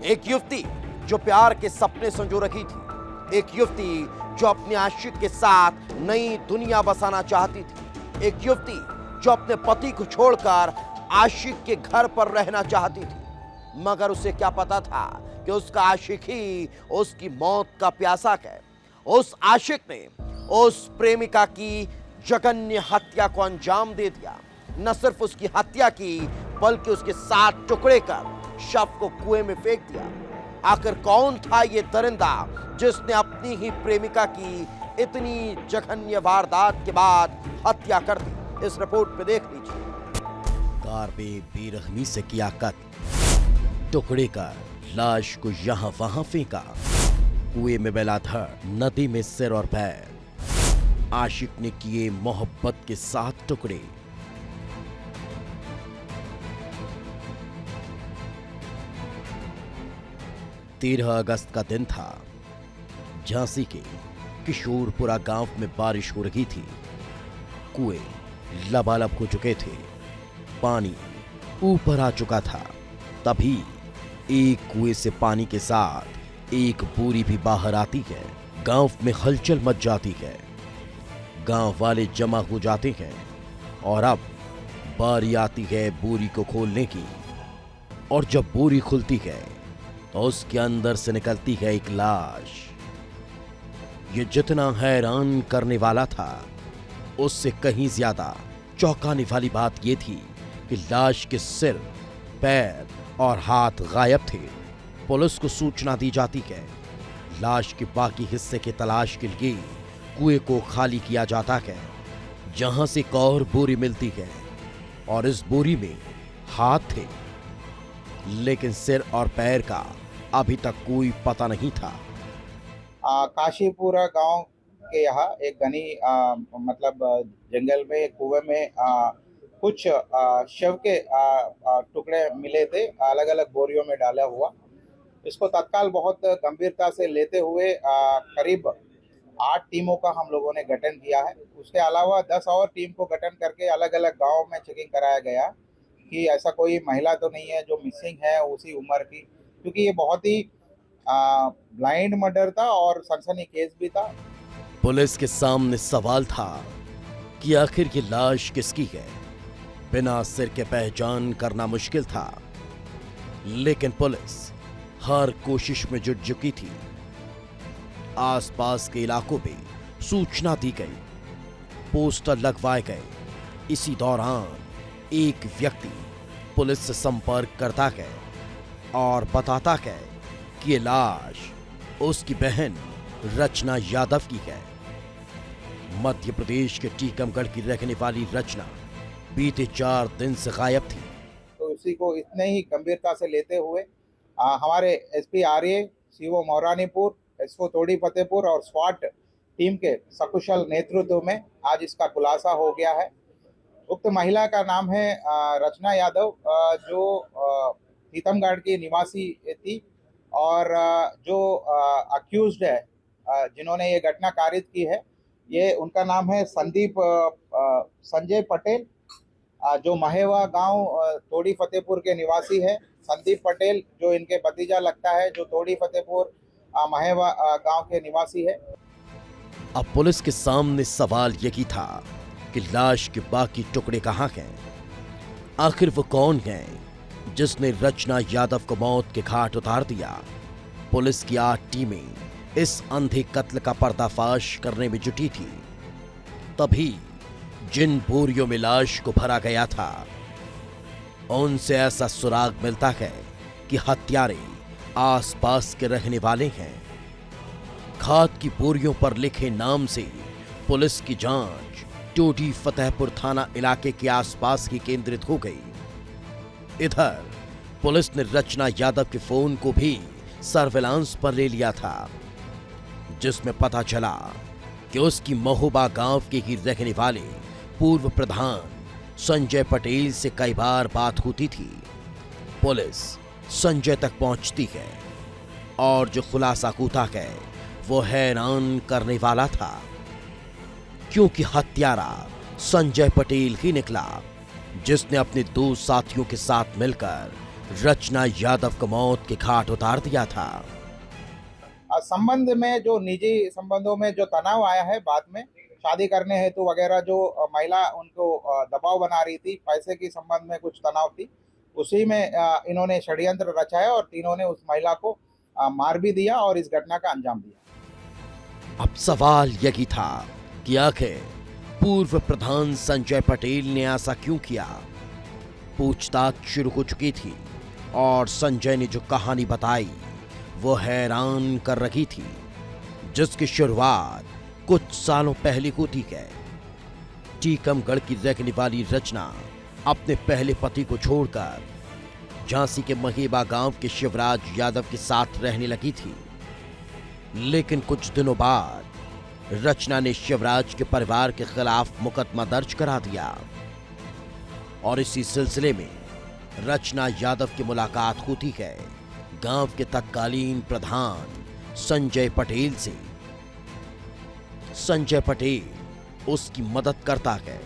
एक युवती जो प्यार के सपने संजो रही थी, एक युवती जो अपने आशिक के साथ नई दुनिया बसाना चाहती थी, एक युवती जो अपने पति को छोड़कर आशिक के घर पर रहना चाहती थी। मगर उसे क्या पता था कि उसका आशिक ही उसकी मौत का प्यासा है। उस आशिक ने उस प्रेमिका की जघन्य हत्या को अंजाम दे दिया। न सिर्फ उसकी हत्या की, बल्कि उसके 7 टुकड़े कर शव को कुएं में फेंक दिया। आखिर कौन था ये दरिंदा जिसने अपनी ही प्रेमिका की इतनी जघन्य वारदात के बाद हत्या कर दी? इस रिपोर्ट में देख लीजिए। कार में बेरहमी से किया कत्ल, टुकड़े कर लाश को यहां वहां फेंका, कुएं में बेला धड़, नदी में सिर और पैर। आशिक ने किए मोहब्बत के 7 टुकड़े। तेरह अगस्त का दिन था। झांसी के किशोरपुरा गांव में बारिश हो रही थी। कुएं लबालब हो चुके थे, पानी ऊपर आ चुका था। तभी एक कुएं से पानी के साथ एक बोरी भी बाहर आती है। गांव में हलचल मच जाती है, गांव वाले जमा हो जाते हैं और अब बारी आती है बोरी को खोलने की। और जब बोरी खुलती है तो उसके अंदर से निकलती है एक लाश। ये जितना हैरान करने वाला था, उससे कहीं ज्यादा चौंकाने वाली बात यह थी कि लाश के सिर, पैर और हाथ गायब थे। पुलिस को सूचना दी जाती है। लाश के बाकी हिस्से की तलाश के लिए कुएं को खाली किया जाता है, जहां से एक और बोरी मिलती है और इस बोरी में हाथ थे, लेकिन सिर और पैर का अभी तक कोई पता नहीं था। काशीपुरा गांव के यहाँ एक घनी मतलब जंगल में कुएं में कुछ शव के टुकड़े मिले थे, अलग अलग बोरियों में डाला हुआ। इसको तत्काल बहुत गंभीरता से लेते हुए करीब 8 टीमों का हम लोगों ने गठन किया है। उसके अलावा 10 और टीम को गठन करके अलग अलग गाँव में चेकिंग कराया गया कि ऐसा कोई महिला तो नहीं है जो मिसिंग है उसी उम्र की, क्योंकि ये बहुत ही ब्लाइंड मर्डर था और सनसनी केस भी था। पुलिस के सामने सवाल था कि आखिर ये लाश किसकी है। बिना सिर के पहचान करना मुश्किल था, लेकिन पुलिस हर कोशिश में जुट चुकी थी। आसपास के इलाकों में सूचना दी गई, पोस्टर लगवाए गए। इसी दौरान एक व्यक्ति पुलिस से संपर्क करता है और बताता है कि ये लाश उसकी बहन रचना यादव की है। मध्य प्रदेश के टीकमगढ़ की रहने वाली रचना बीते 4 दिन से गायब थी। तो इसी को इतने ही गंभीरता से लेते हुए हमारे एसपी आर्य, सीओ मौरानीपुर, एसओ तोड़ी फतेहपुर और स्वाट टीम के सकुशल नेतृत्व में आज इसका खुलासा हो गया है। उक्त महिला का नाम है रचना यादव, जो टीकमगढ़ की निवासी थी और जो अक्यूज्ड है, जिन्होंने ये घटना कारित की है, ये उनका नाम है संदीप संजय पटेल, जो महेवा गांव तोड़ी फतेहपुर के निवासी है। संदीप पटेल जो इनके भतीजा लगता है, जो तोड़ी फतेहपुर महेवा गांव के निवासी है। अब पुलिस के सामने सवाल यही था कि लाश के बाकी टुकड़े कहां हैं। आखिर वो कौन है जिसने रचना यादव को मौत के घाट उतार दिया। पुलिस की 8 टीमें इस अंधे कत्ल का पर्दाफाश करने में जुटी थी। तभी जिन बोरियों में लाश को भरा गया था, उनसे ऐसा सुराग मिलता है कि हत्यारे आसपास के रहने वाले हैं। खाद की बोरियों पर लिखे नाम से पुलिस की जांच टोडी फतेहपुर थाना इलाके के आसपास ही केंद्रित हो गई। इधर पुलिस ने रचना यादव के फोन को भी सर्विलांस पर ले लिया था, जिसमें पता चला कि उसकी महोबा गांव के ही रहने वाले पूर्व प्रधान संजय पटेल से कई बार बात होती थी। पुलिस संजय तक पहुंचती है और जो खुलासा होता है वो हैरान करने वाला था, क्योंकि हत्यारा संजय पटेल ही निकला, जिसने अपने 2 साथियों के साथ मिलकर रचना यादव को मौत के घाट उतार दिया था। संबंध में जो निजी संबंधों में जो तनाव आया है, बाद में शादी करने हेतु वगैरह जो महिला उनको दबाव बना रही थी, पैसे की संबंध में कुछ तनाव थी, उसी में इन्होंने षड्यंत्र रचाया और तीनों ने उस महिला को मार भी दिया और इस घटना का अंजाम दिया। अब सवाल यही था कि आखिर पूर्व प्रधान संजय पटेल ने ऐसा क्यों किया। पूछताछ शुरू हो चुकी थी और संजय ने जो कहानी बताई वो हैरान कर रही थी, जिसकी शुरुआत कुछ सालों पहले होती है। टीकमगढ़ की रहने वाली रचना अपने पहले पति को छोड़कर झांसी के महेबा गांव के शिवराज यादव के साथ रहने लगी थी। लेकिन कुछ दिनों बाद रचना ने शिवराज के परिवार के खिलाफ मुकदमा दर्ज करा दिया और इसी सिलसिले में रचना यादव की मुलाकात होती है गांव के तत्कालीन प्रधान संजय पटेल से। संजय पटेल उसकी मदद करता है,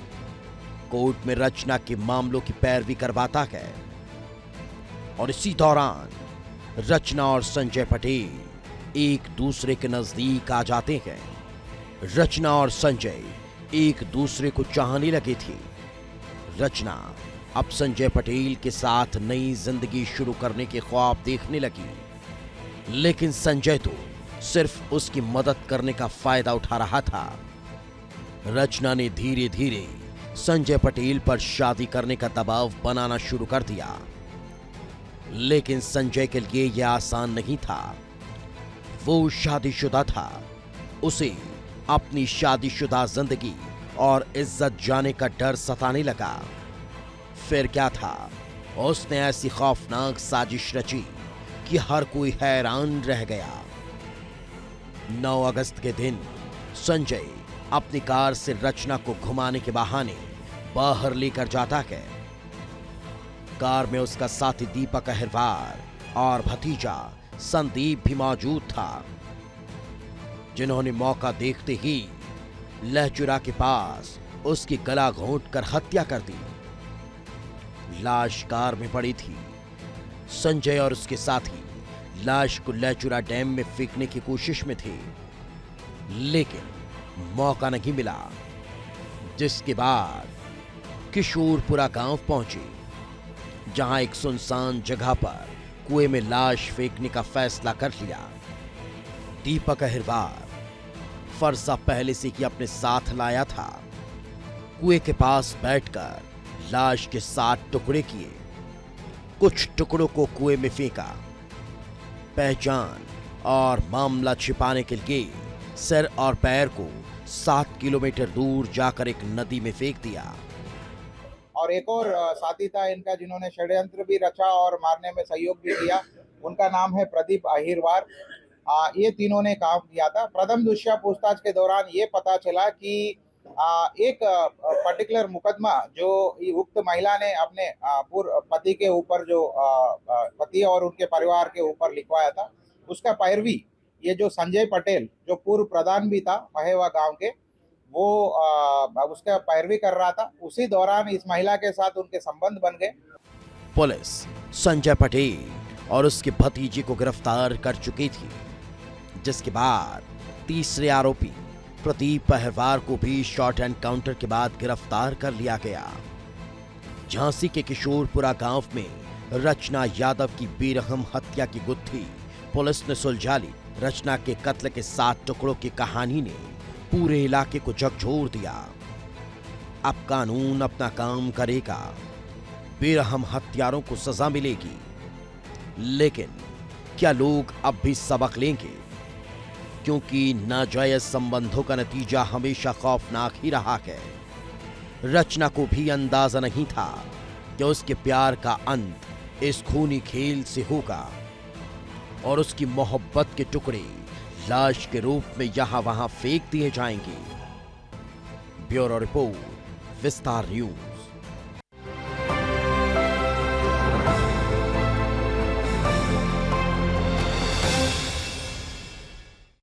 कोर्ट में रचना के मामलों की पैरवी करवाता है और इसी दौरान रचना और संजय पटेल एक दूसरे के नजदीक आ जाते हैं। रचना और संजय एक दूसरे को चाहने लगे थे। रचना अब संजय पटेल के साथ नई जिंदगी शुरू करने के ख्वाब देखने लगी, लेकिन संजय तो सिर्फ उसकी मदद करने का फायदा उठा रहा था। रचना ने धीरे धीरे संजय पटेल पर शादी करने का दबाव बनाना शुरू कर दिया, लेकिन संजय के लिए यह आसान नहीं था। वो शादीशुदा था, उसे अपनी शादीशुदा जिंदगी और इज्जत जाने का डर सताने लगा। फिर क्या था, उसने ऐसी खौफनाक साजिश रची कि हर कोई हैरान रह गया। 9 अगस्त के दिन संजय अपनी कार से रचना को घुमाने के बहाने बाहर लेकर जाता है। कार में उसका साथी दीपक अहिरवार और भतीजा संदीप भी मौजूद था, जिन्होंने मौका देखते ही लहचुरा के पास उसकी गला घोंटकर हत्या कर दी। लाश कार में पड़ी थी। संजय और उसके साथी लाश को लहचुरा डैम में फेंकने की कोशिश में थे, लेकिन मौका नहीं मिला, जिसके बाद किशोरपुरा गांव पहुंचे, जहां एक सुनसान जगह पर कुएं में लाश फेंकने का फैसला कर लिया। दीपक अहिरवार फरसा पहले से ही अपने साथ लाया था। कुएं के पास बैठकर लाश के 7 टुकड़े किए, कुछ टुकड़ों को कुएं में फेंका। पहचान और मामला छिपाने के लिए सिर और पैर को 7 किलोमीटर दूर जाकर एक नदी में फेंक दिया। और एक और साथी था इनका, जिन्होंने षड्यंत्र भी रचा और मारने में सहयोग भी किया। उनका नाम है प्रदीप अहिरवार। ये तीनों ने काम किया था। प्रथम दृष्टया पूछताछ के दौरान ये पता चला कि एक पर्टिकुलर मुकदमा जो उक्त महिला ने अपने पूर्व पति के ऊपर, जो पति और उनके परिवार के ऊपर लिखवाया था, उसका पैरवी ये जो संजय पटेल, जो पूर्व प्रधान भी था महेवा गांव के, वो उसका पैरवी कर रहा था। उसी दौरान इस महिला के साथ उनके संबंध बन गए। पुलिस संजय पटेल और उसके भतीजे को गिरफ्तार कर चुकी थी, जिसके बाद तीसरे आरोपी प्रदीप अहिरवार को भी शॉर्ट एनकाउंटर के बाद गिरफ्तार कर लिया गया। झांसी के किशोरपुरा गांव में रचना यादव की बेरहम हत्या की गुत्थी पुलिस ने सुलझा ली। रचना के कत्ल के 7 टुकड़ों की कहानी ने पूरे इलाके को झकझोर दिया। अब कानून अपना काम करेगा, बेरहम हत्यारों को सजा मिलेगी, लेकिन क्या लोग अब भी सबक लेंगे? क्योंकि नाजायज संबंधों का नतीजा हमेशा खौफनाक ही रहा है। रचना को भी अंदाजा नहीं था कि उसके प्यार का अंत इस खूनी खेल से होगा और उसकी मोहब्बत के टुकड़े लाश के रूप में यहां वहां फेंक दिए जाएंगे। ब्यूरो रिपोर्ट, विस्तार न्यूज।